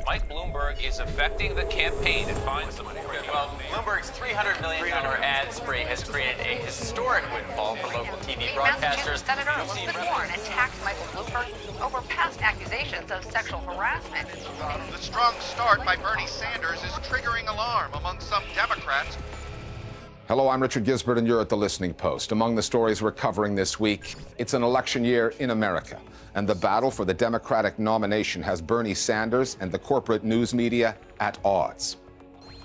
Mike Bloomberg is affecting the campaign and finds them. Well, Bloomberg's $300 million ad spree has created a historic windfall for local TV broadcasters. Senator Elizabeth Warren attacked Michael Bloomberg over past accusations of sexual harassment. The strong start by Bernie Sanders is triggering alarm among some Democrats. Hello, I'm Richard Gisbert, and you're at The Listening Post. Among the stories we're covering this week, it's an election year in America, and the battle for the Democratic nomination has Bernie Sanders and the corporate news media at odds.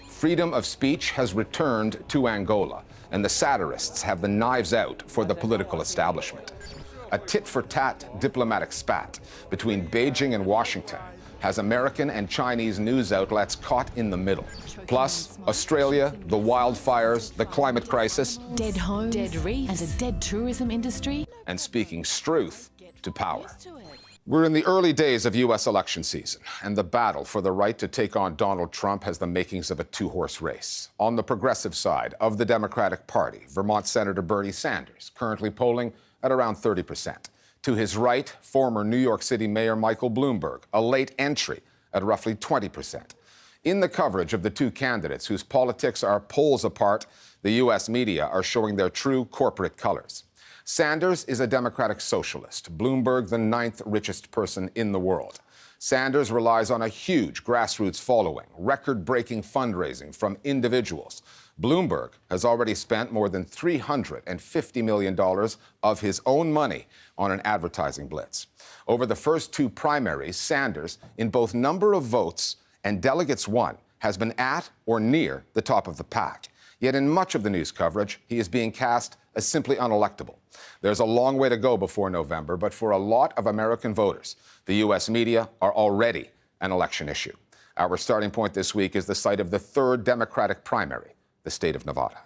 Freedom of speech has returned to Angola, and the satirists have the knives out for the political establishment. A tit-for-tat diplomatic spat between Beijing and Washington has American and Chinese news outlets caught in the middle. Plus, Australia, the wildfires, the climate crisis, dead homes, dead reefs, and a dead tourism industry. And speaking truth to power. We're in the early days of U.S. election season, and the battle for the right to take on Donald Trump has the makings of a two-horse race. On the progressive side of the Democratic Party, Vermont Senator Bernie Sanders, currently polling at around 30%. To his right, former New York City Mayor Michael Bloomberg, a late entry at roughly 20%. In the coverage of the two candidates whose politics are poles apart, the U.S. media are showing their true corporate colors. Sanders is a Democratic socialist, Bloomberg the 9th richest person in the world. Sanders relies on a huge grassroots following, record-breaking fundraising from individuals. Bloomberg has already spent more than $350 million of his own money on an advertising blitz. Over the first two primaries, Sanders, in both number of votes and delegates won, has been at or near the top of the pack. Yet in much of the news coverage, he is being cast as simply unelectable. There's a long way to go before November, but for a lot of American voters, the U.S. media are already an election issue. Our starting point this week is the site of the third Democratic primary, the state of Nevada.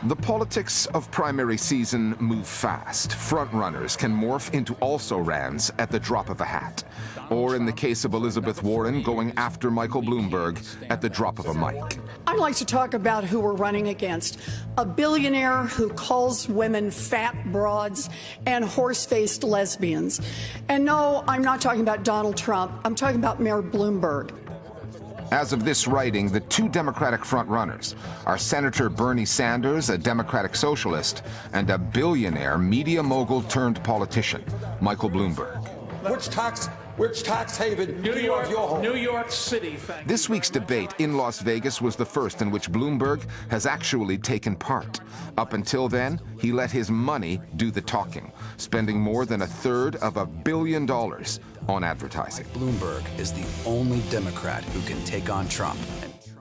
The politics of primary season move fast. Frontrunners can morph into also-rans at the drop of a hat. Or in the case of Elizabeth Warren, going after Michael Bloomberg at the drop of a mic. I'd like to talk about who we're running against. A billionaire who calls women fat broads and horse-faced lesbians. And no, I'm not talking about Donald Trump. I'm talking about Mayor Bloomberg. As of this writing, the two Democratic frontrunners are Senator Bernie Sanders, a Democratic socialist, and a billionaire media mogul turned politician, Michael Bloomberg. Which tax haven? New York, your home. New York City. This week's debate in Las Vegas was the first in which Bloomberg has actually taken part. Up until then, he let his money do the talking, spending more than $1/3 of $1 billion on advertising. Bloomberg is the only Democrat who can take on Trump.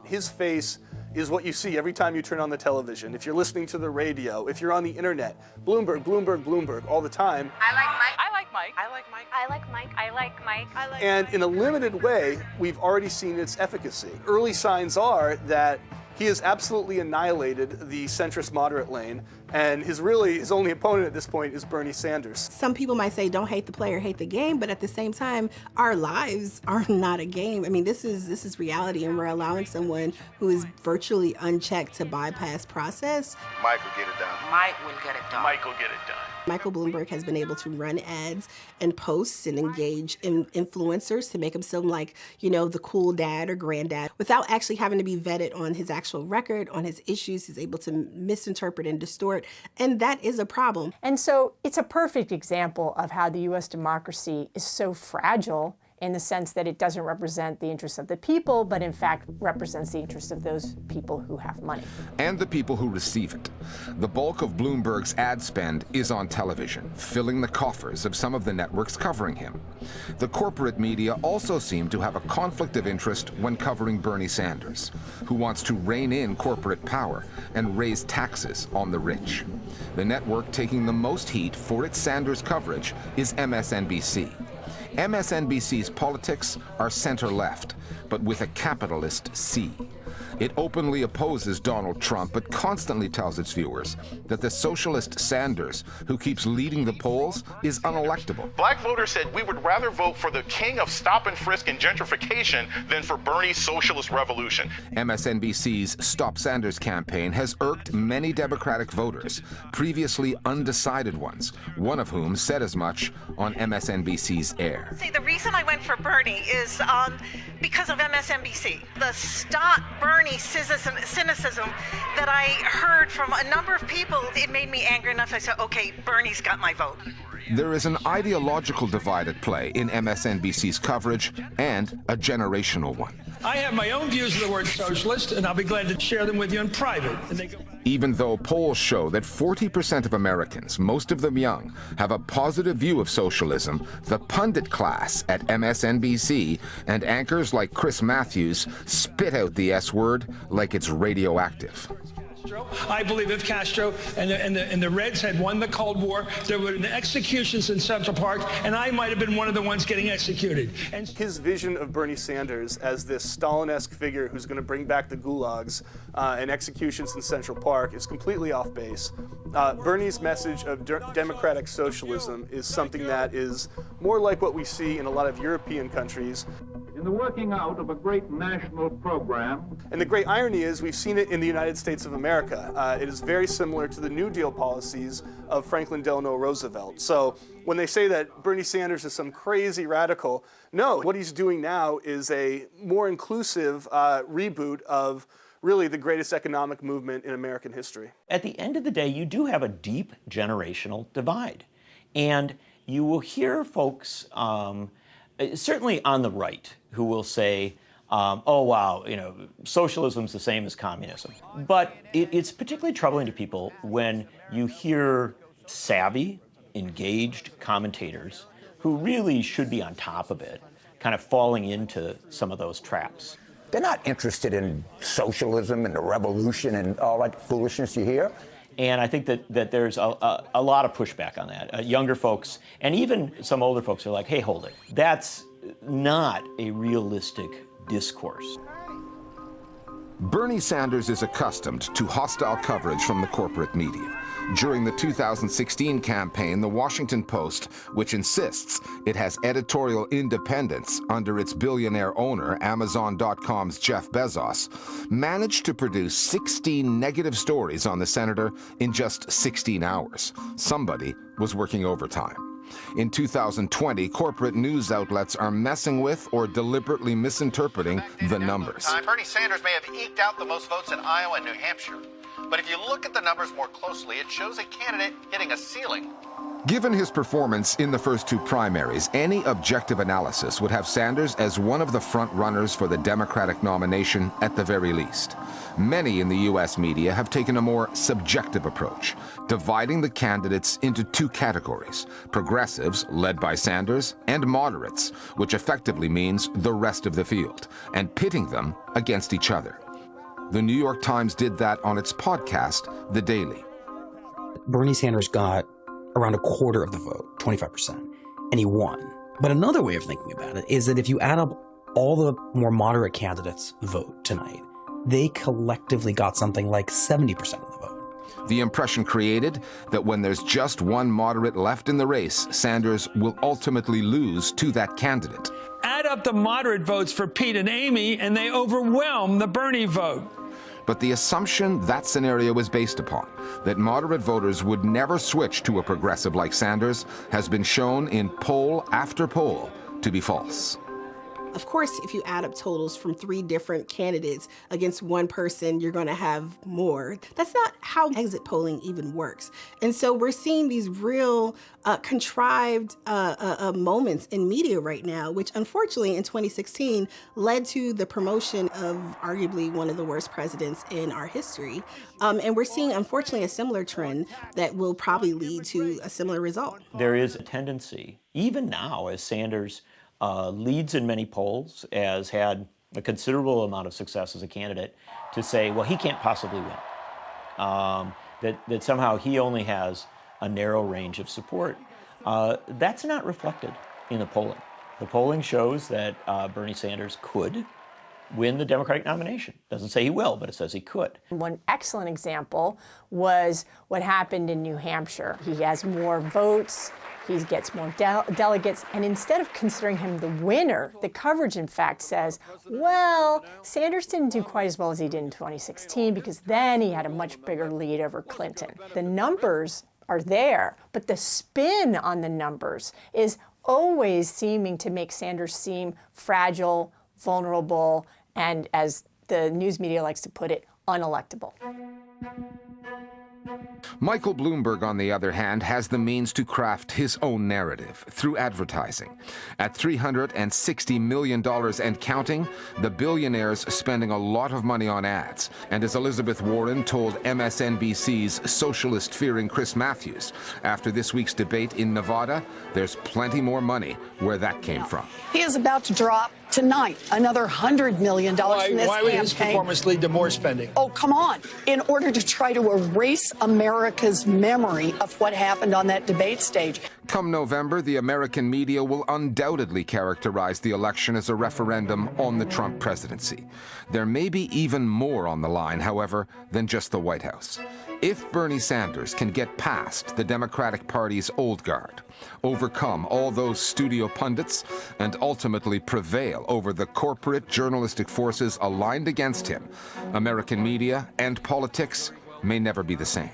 His face is what you see every time you turn on the television. If you're listening to the radio, if you're on the internet, Bloomberg, Bloomberg, Bloomberg, all the time. I like Mike. I like Mike. I like Mike. I like Mike. I like Mike. I like And Mike. in a limited way, we've already seen its efficacy. Early signs are that he has absolutely annihilated the centrist moderate lane, and his only opponent at this point is Bernie Sanders. Some people might say don't hate the player, hate the game, but at the same time, our lives are not a game. I mean, this is reality, and we're allowing someone who is virtually unchecked to bypass process. Mike will get it done. Mike will get it done. Mike will get it done. Michael Bloomberg has been able to run ads and posts and engage influencers to make him seem like, the cool dad or granddad without actually having to be vetted on his actual record, on his issues. He's able to misinterpret and distort, and that is a problem. And so it's a perfect example of how the U.S. democracy is so fragile in the sense that it doesn't represent the interests of the people, but in fact represents the interests of those people who have money. And the people who receive it. The bulk of Bloomberg's ad spend is on television, filling the coffers of some of the networks covering him. The corporate media also seem to have a conflict of interest when covering Bernie Sanders, who wants to rein in corporate power and raise taxes on the rich. The network taking the most heat for its Sanders coverage is MSNBC. MSNBC's politics are center-left, but with a capitalist C. It openly opposes Donald Trump, but constantly tells its viewers that the socialist Sanders, who keeps leading the polls, is unelectable. Black voters said we would rather vote for the king of stop and frisk and gentrification than for Bernie's socialist revolution. MSNBC's Stop Sanders campaign has irked many Democratic voters, previously undecided ones, one of whom said as much on MSNBC's air. See, the reason I went for Bernie is because of MSNBC. The stop Bernie cynicism that I heard from a number of people, it made me angry enough. I said, okay, Bernie's got my vote. There is an ideological divide at play in MSNBC's coverage and a generational one. I have my own views of the word socialist, and I'll be glad to share them with you in private. Even though polls show that 40% of Americans, most of them young, have a positive view of socialism, the pundit class at MSNBC and anchors like Chris Matthews spit out the S word like it's radioactive. I believe if Castro and the Reds had won the Cold War, there would have been executions in Central Park, and I might have been one of the ones getting executed. And his vision of Bernie Sanders as this Stalin-esque figure who's going to bring back the gulags and executions in Central Park is completely off base. Bernie's message of democratic socialism is something that is more like what we see in a lot of European countries. In the working out of a great national program. And the great irony is we've seen it in the United States of America. It is very similar to the New Deal policies of Franklin Delano Roosevelt. So when they say that Bernie Sanders is some crazy radical, no, what he's doing now is a more inclusive reboot of really the greatest economic movement in American history. At the end of the day, you do have a deep generational divide. And you will hear folks, certainly on the right, who will say, oh, wow, socialism's the same as communism. But it's particularly troubling to people when you hear savvy, engaged commentators who really should be on top of it, kind of falling into some of those traps. They're not interested in socialism and the revolution and all that foolishness you hear. And I think that there's a lot of pushback on that. Younger folks, and even some older folks are like, hey, hold it. That's not a realistic discourse. Bernie Sanders is accustomed to hostile coverage from the corporate media. During the 2016 campaign, the Washington Post, which insists it has editorial independence under its billionaire owner, Amazon.com's Jeff Bezos, managed to produce 16 negative stories on the senator in just 16 hours. Somebody was working overtime. In 2020, corporate news outlets are messing with or deliberately misinterpreting the numbers. Bernie Sanders may have eked out the most votes in Iowa and New Hampshire. But if you look at the numbers more closely, it shows a candidate hitting a ceiling. Given his performance in the first two primaries, any objective analysis would have Sanders as one of the front runners for the Democratic nomination at the very least. Many in the U.S. media have taken a more subjective approach, dividing the candidates into two categories: progressives, led by Sanders, and moderates, which effectively means the rest of the field, and pitting them against each other. The New York Times did that on its podcast, The Daily. Bernie Sanders got around a quarter of the vote, 25%, and he won. But another way of thinking about it is that if you add up all the more moderate candidates' vote tonight, they collectively got something like 70% of the vote. The impression created that when there's just one moderate left in the race, Sanders will ultimately lose to that candidate. Add up the moderate votes for Pete and Amy, and they overwhelm the Bernie vote. But the assumption that scenario is based upon, that moderate voters would never switch to a progressive like Sanders, has been shown in poll after poll to be false. Of course, if you add up totals from 3 different candidates against one person, you're going to have more. That's not how exit polling even works. And so we're seeing these real contrived moments in media right now, which unfortunately in 2016 led to the promotion of arguably one of the worst presidents in our history. And we're seeing, unfortunately, a similar trend that will probably lead to a similar result. There is a tendency, even now, as Sanders leads in many polls, has had a considerable amount of success as a candidate, to say, well, he can't possibly win. That somehow he only has a narrow range of support. That's not reflected in the polling. The polling shows that Bernie Sanders could win the Democratic nomination. Doesn't say he will, but it says he could. One excellent example was what happened in New Hampshire. He has more votes, he gets more delegates, and instead of considering him the winner, the coverage in fact says, well, Sanders didn't do quite as well as he did in 2016 because then he had a much bigger lead over Clinton. The numbers are there, but the spin on the numbers is always seeming to make Sanders seem fragile, vulnerable, and as the news media likes to put it, unelectable. Michael Bloomberg, on the other hand, has the means to craft his own narrative through advertising. At $360 million and counting, the billionaire's spending a lot of money on ads. And as Elizabeth Warren told MSNBC's socialist-fearing Chris Matthews, after this week's debate in Nevada, there's plenty more money where that came from. He is about to drop tonight another $100 million in this Why would his performance lead to more spending? Oh, come on. In order to try to erase America's memory of what happened on that debate stage. Come November, the American media will undoubtedly characterize the election as a referendum on the Trump presidency. There may be even more on the line, however, than just the White House. If Bernie Sanders can get past the Democratic Party's old guard, overcome all those studio pundits, and ultimately prevail over the corporate journalistic forces aligned against him, American media and politics may never be the same.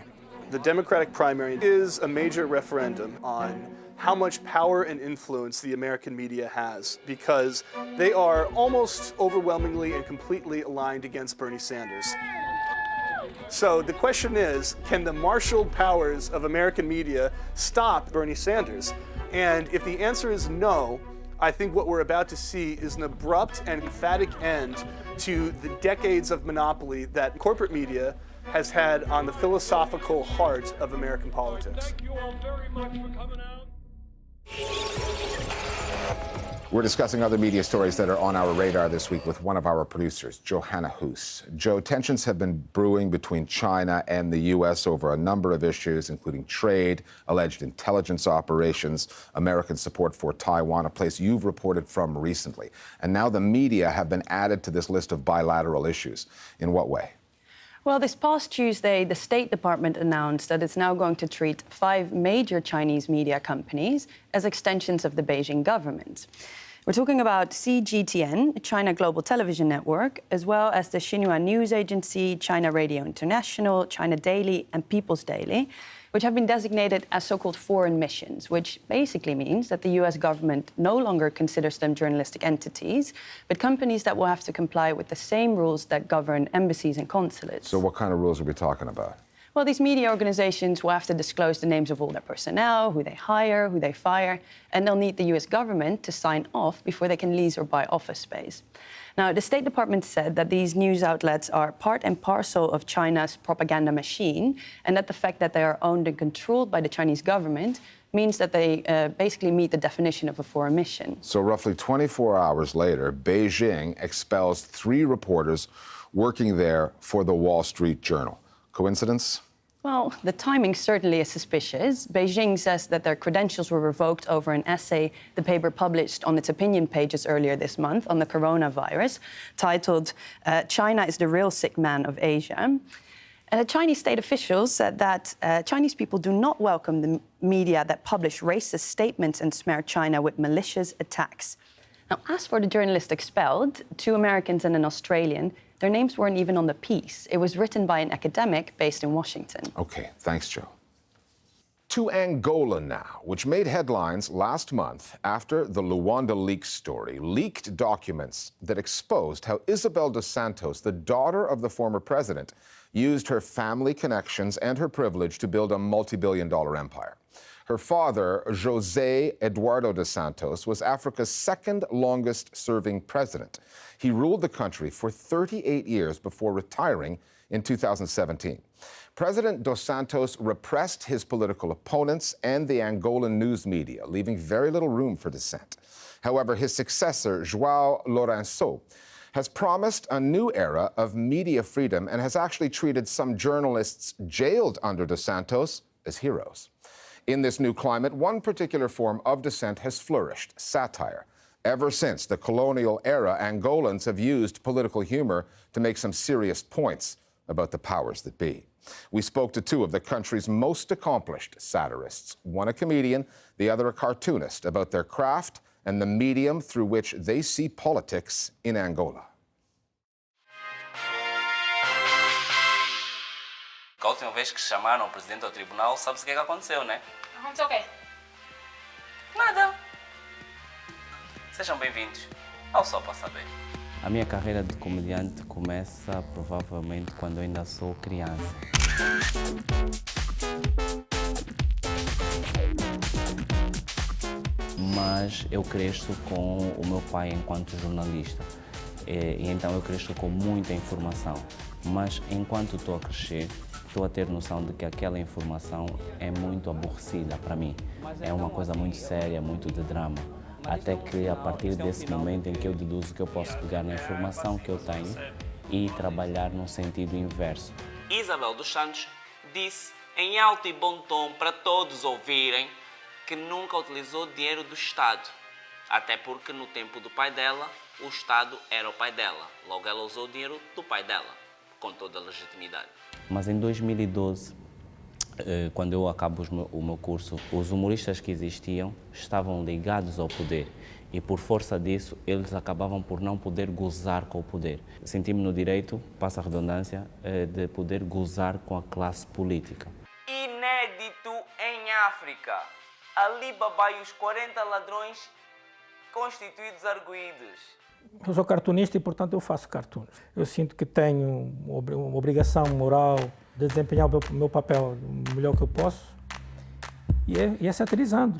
The Democratic primary is a major referendum on how much power and influence the American media has, because they are almost overwhelmingly and completely aligned against Bernie Sanders. So the question is, can the marshaled powers of American media stop Bernie Sanders? And if the answer is no, I think what we're about to see is an abrupt and emphatic end to the decades of monopoly that corporate media has had on the philosophical heart of American politics. Thank you all very much for coming out. We're discussing other media stories that are on our radar this week with one of our producers, Johanna Hoos. Joe, tensions have been brewing between China and the U.S. over a number of issues, including trade, alleged intelligence operations, American support for Taiwan, a place you've reported from recently. And now the media have been added to this list of bilateral issues. In what way? Well, this past Tuesday, the State Department announced that it's now going to treat 5 major Chinese media companies as extensions of the Beijing government. We're talking about CGTN, China Global Television Network, as well as the Xinhua News Agency, China Radio International, China Daily, and People's Daily, which have been designated as so-called foreign missions, which basically means that the U.S. government no longer considers them journalistic entities, but companies that will have to comply with the same rules that govern embassies and consulates. So what kind of rules are we talking about? Well, these media organizations will have to disclose the names of all their personnel, who they hire, who they fire, and they'll need the U.S. government to sign off before they can lease or buy office space. Now, the State Department said that these news outlets are part and parcel of China's propaganda machine, and that the fact that they are owned and controlled by the Chinese government means that they basically meet the definition of a foreign mission. So roughly 24 hours later, Beijing expels 3 reporters working there for the Wall Street Journal. Coincidence? Well, the timing certainly is suspicious. Beijing says that their credentials were revoked over an essay the paper published on its opinion pages earlier this month on the coronavirus, titled China is the Real Sick Man of Asia. And the Chinese state officials said that Chinese people do not welcome the media that publish racist statements and smear China with malicious attacks. Now, as for the journalists expelled, 2 Americans and an Australian, their names weren't even on the piece. It was written by an academic based in Washington. Okay, thanks, Joe. To Angola now, which made headlines last month after the Luanda leaks story leaked documents that exposed how Isabel dos Santos, the daughter of the former president, used her family connections and her privilege to build a multi-billion-dollar empire. Her father, José Eduardo dos Santos, was Africa's 2nd longest-serving president. He ruled the country for 38 years before retiring in 2017. President dos Santos repressed his political opponents and the Angolan news media, leaving very little room for dissent. However, his successor, João Lourenço, has promised a new era of media freedom and has actually treated some journalists jailed under dos Santos as heroes. In this new climate, one particular form of dissent has flourished, satire. Ever since the colonial era, Angolans have used political humor to make some serious points about the powers that be. We spoke to two of the country's most accomplished satirists, one a comedian, the other a cartoonist, about their craft and the medium through which they see politics in Angola. A última vez que chamaram o presidente ao tribunal, sabe-se o que é que aconteceu, né? Aconteceu o quê? Nada. Sejam bem-vindos ao Só Para Saber. A minha carreira de comediante começa provavelmente quando eu ainda sou criança. Mas eu cresço com o meu pai enquanto jornalista. E então eu cresço com muita informação. Mas enquanto estou a crescer, estou a ter noção de que aquela informação é muito aborrecida para mim. É uma coisa muito séria, muito de drama. Até que a partir desse momento em que eu deduzo que eu posso pegar na informação que eu tenho e trabalhar no sentido inverso. Isabel dos Santos disse em alto e bom tom para todos ouvirem que nunca utilizou dinheiro do Estado. Até porque no tempo do pai dela, o Estado era o pai dela. Logo ela usou o dinheiro do pai dela, com toda a legitimidade. Mas em 2012, quando eu acabo o meu curso, os humoristas que existiam estavam ligados ao poder e por força disso eles acabavam por não poder gozar com o poder. Senti-me no direito, passa a redundância, de poder gozar com a classe política. Inédito em África. Ali babai os 40 ladrões constituídos arguídos. Eu sou cartunista e, portanto, eu faço cartoons. Eu sinto que tenho uma obrigação moral de desempenhar o meu papel o melhor que eu posso e é satirizando.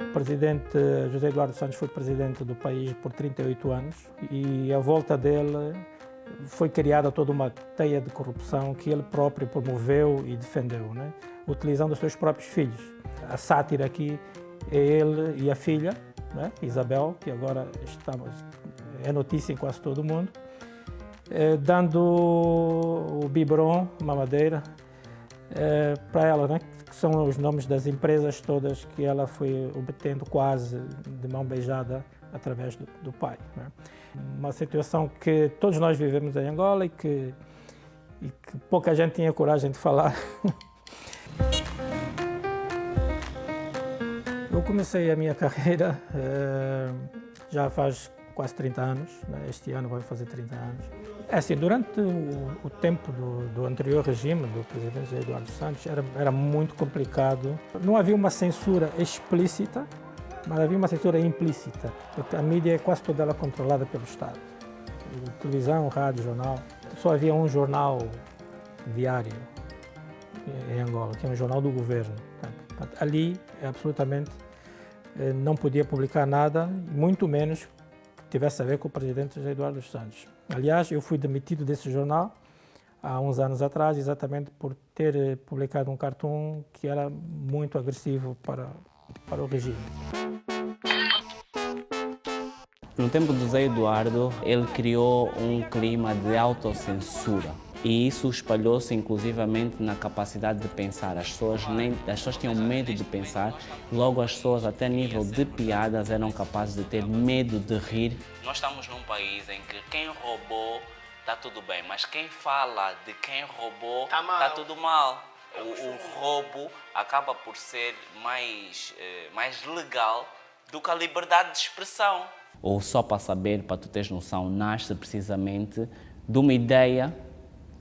O presidente José Eduardo Santos foi presidente do país por 38 anos e à volta dele foi criada toda uma teia de corrupção que ele próprio promoveu e defendeu, né? Utilizando os seus próprios filhos. A sátira aqui é ele e a filha, né? Isabel, que agora é notícia em quase todo o mundo, dando o biberon, mamadeira, para ela, né? Que são os nomes das empresas todas que ela foi obtendo quase de mão beijada através do pai, né? Uma situação que todos nós vivemos em Angola e que pouca gente tinha coragem de falar. Eu comecei a minha carreira já faz quase 30 anos, né? Este ano vai fazer 30 anos. É assim, durante o tempo do anterior regime, do presidente Eduardo Santos, era muito complicado. Não havia uma censura explícita, mas havia uma censura implícita, porque a mídia é quase toda ela controlada pelo Estado. Televisão, rádio, jornal. Só havia um jornal diário em Angola, que é um jornal do governo. Ali, absolutamente, não podia publicar nada, muito menos que tivesse a ver com o presidente José Eduardo Santos. Aliás, eu fui demitido desse jornal há uns anos atrás, exatamente por ter publicado um cartoon que era muito agressivo para o regime. No tempo do José Eduardo, ele criou um clima de autocensura. E isso espalhou-se inclusivamente na capacidade de pensar. As pessoas tinham medo de pensar, logo as pessoas, até a nível de piadas, eram capazes de ter medo de rir. Nós estamos num país em que quem roubou está tudo bem, mas quem fala de quem roubou está tudo mal. O roubo acaba por ser mais legal do que a liberdade de expressão. Ou Só Para Saber, para tu teres noção, nasce precisamente de uma ideia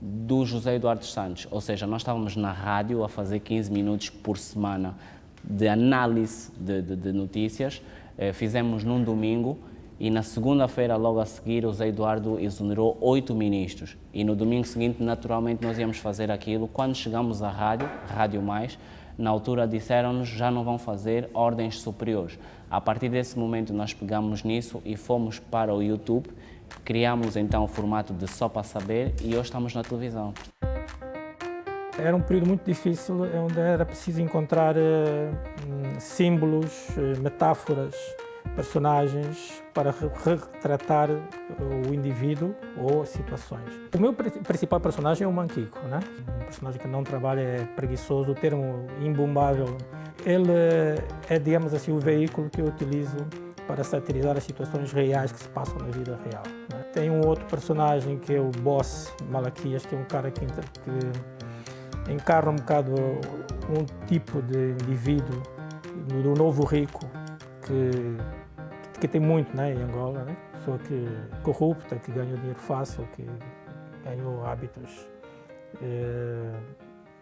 do José Eduardo Santos. Ou seja, nós estávamos na rádio a fazer 15 minutos por semana de análise de notícias. Fizemos num domingo e na segunda-feira, logo a seguir, o José Eduardo exonerou 8 ministros. E no domingo seguinte, naturalmente, nós íamos fazer aquilo. Quando chegamos à Rádio Mais, na altura disseram-nos já não vão fazer ordens superiores. A partir desse momento, nós pegamos nisso e fomos para o YouTube. Criamos então o formato de Só Para Saber e hoje estamos na televisão. Era um período muito difícil, onde era preciso encontrar símbolos, metáforas personagens para retratar o indivíduo ou situações. O meu principal personagem é o Manquico, né? Um personagem que não trabalha, é preguiçoso, o termo imbumbável. Ele é, digamos assim, o veículo que eu utilizo para satirizar as situações reais que se passam na vida real, né? Tem um outro personagem que é o Boss Malaquias, que é um cara que encarna um bocado um tipo de indivíduo do novo rico que tem muito, né, em Angola, né? Pessoa que corrupta, que ganhou dinheiro fácil, que ganhou hábitos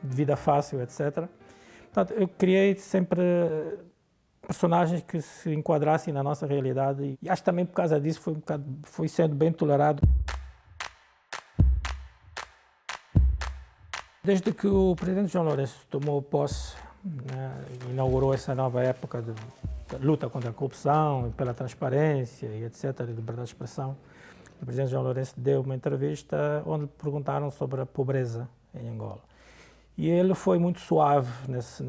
de vida fácil, etc. Portanto, eu criei sempre personagens que se enquadrassem na nossa realidade e acho que também por causa disso foi sendo bem tolerado. Desde que o presidente João Lourenço tomou posse, né, inaugurou essa nova época de luta contra a corrupção, pela transparência e etc., de liberdade de expressão, o presidente João Lourenço deu uma entrevista onde lhe perguntaram sobre a pobreza em Angola. E ele foi muito suave nas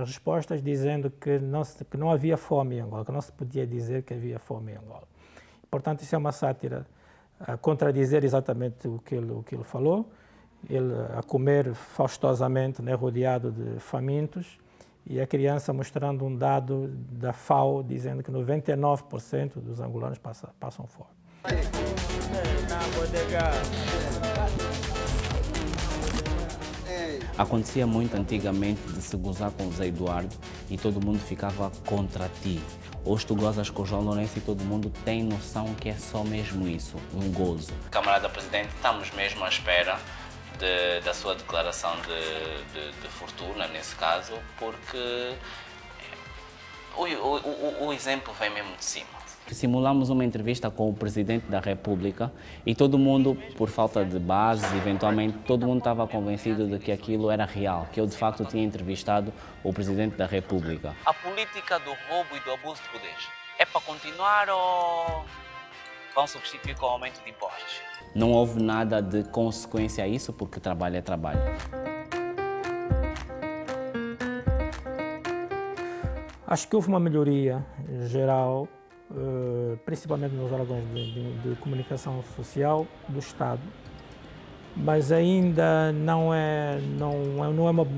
respostas, dizendo que não havia fome em Angola, que não se podia dizer que havia fome em Angola. Portanto, isso é uma sátira a contradizer exatamente o que ele falou, ele a comer faustosamente, né, rodeado de famintos, e a criança mostrando um dado da FAO dizendo que 99% dos angolanos passam fome. Acontecia muito antigamente de se gozar com o Zé Eduardo e todo mundo ficava contra ti. Hoje tu gozas com o João Lourenço e todo mundo tem noção que é só mesmo isso, um gozo. Camarada Presidente, estamos mesmo à espera da sua declaração de fortuna, nesse caso, porque o exemplo vem mesmo de cima. Simulamos uma entrevista com o Presidente da República e todo mundo, por falta de base, eventualmente, todo mundo estava convencido de que aquilo era real, que eu de facto tinha entrevistado o Presidente da República. A política do roubo e do abuso de poderes é para continuar ou vão substituir com o aumento de impostos? Não houve nada de consequência a isso, porque trabalho é trabalho. Acho que houve uma melhoria geral, principalmente nos órgãos de comunicação social do Estado, mas ainda não é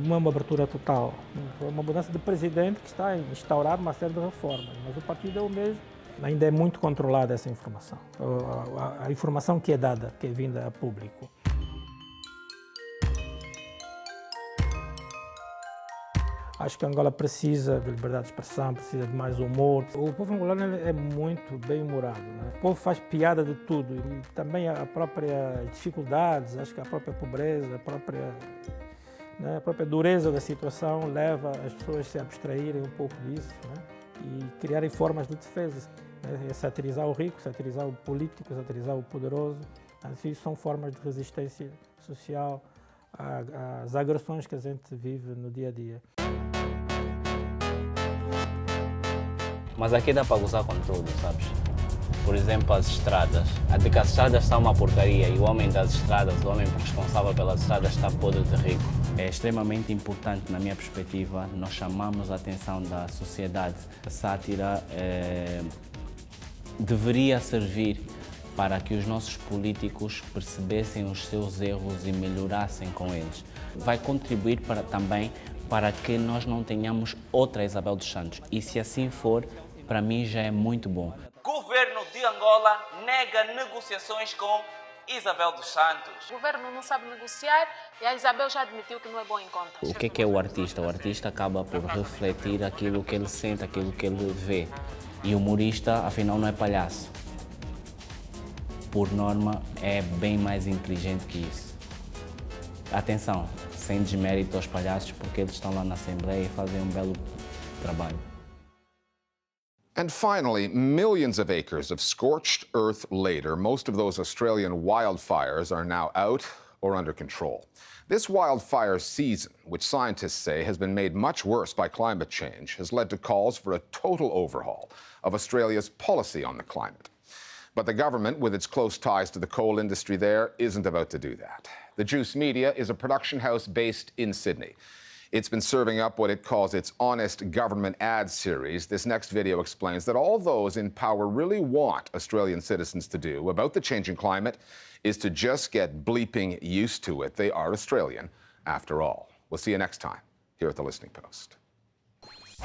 uma abertura total. Foi uma mudança de presidente que está a instaurar uma série de reformas, mas o partido é o mesmo. Ainda é muito controlada essa informação, a informação que é dada, que é vinda a público. Acho que Angola precisa de liberdade de expressão, precisa de mais humor. O povo angolano é muito bem-humorado, né? O povo faz piada de tudo, e também a própria dificuldades, acho que a própria pobreza, a própria dureza da situação leva as pessoas a se abstraírem um pouco disso, né? E criarem formas de defesa, né? Satirizar o rico, satirizar o político, satirizar o poderoso. Isso são formas de resistência social às agressões que a gente vive no dia a dia. Mas aqui dá para gozar com tudo, sabes? Por exemplo, as estradas. De que as estradas estão uma porcaria e o homem das estradas, o homem responsável pelas estradas, está podre de rico. É extremamente importante, na minha perspectiva, nós chamamos a atenção da sociedade. A sátira deveria servir para que os nossos políticos percebessem os seus erros e melhorassem com eles. Vai contribuir também para que nós não tenhamos outra Isabel dos Santos. E se assim for, para mim já é muito bom. Governo de Angola nega negociações com Isabel dos Santos. O governo não sabe negociar e a Isabel já admitiu que não é bom em conta. O que é o artista? O artista acaba por refletir aquilo que ele sente, aquilo que ele vê. E o humorista, afinal, não é palhaço. Por norma, é bem mais inteligente que isso. Atenção, sem desmérito aos palhaços, porque eles estão lá na Assembleia e fazem um belo trabalho. And finally, millions of acres of scorched earth later, most of those Australian wildfires are now out or under control. This wildfire season, which scientists say has been made much worse by climate change, has led to calls for a total overhaul of Australia's policy on the climate. But the government, with its close ties to the coal industry there, isn't about to do that. The Juice Media is a production house based in Sydney. It's been serving up what it calls its honest government ad series. This next video explains that all those in power really want Australian citizens to do about the changing climate is to just get bleeping used to it. They are Australian, after all. We'll see you next time here at The Listening Post.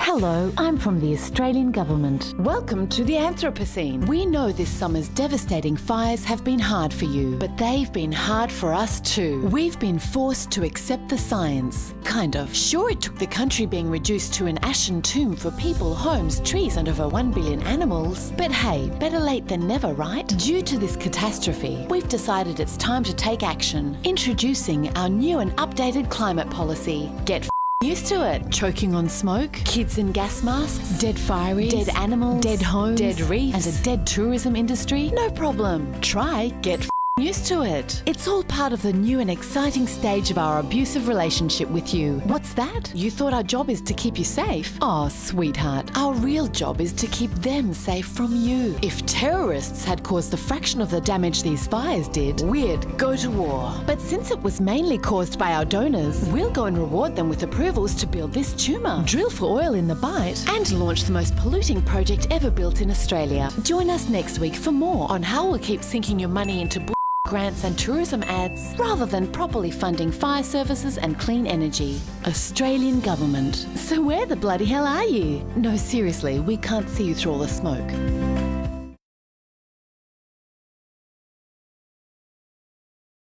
Hello, I'm from the Australian Government. Welcome to the Anthropocene. We know this summer's devastating fires have been hard for you, but they've been hard for us too. We've been forced to accept the science. Kind of. Sure, it took the country being reduced to an ashen tomb for people, homes, trees, and over 1 billion animals. But hey, better late than never, right? Due to this catastrophe, we've decided it's time to take action. Introducing our new and updated climate policy. Get used to it. Choking on smoke, kids in gas masks, dead fireys, dead animals, dead homes, dead reefs, and a dead tourism industry? No problem. Try get used to it. It's all part of the new and exciting stage of our abusive relationship with you. What's that? You thought our job is to keep you safe? Oh, sweetheart, our real job is to keep them safe from you. If terrorists had caused a fraction of the damage these fires did, we'd go to war. But since it was mainly caused by our donors, we'll go and reward them with approvals to build this tumour, drill for oil in the Bight, and launch the most polluting project ever built in Australia. Join us next week for more on how we'll keep sinking your money into grants and tourism ads rather than properly funding fire services and clean energy. Australian Government. So where the bloody hell are you? No, seriously, we can't see you through all the smoke.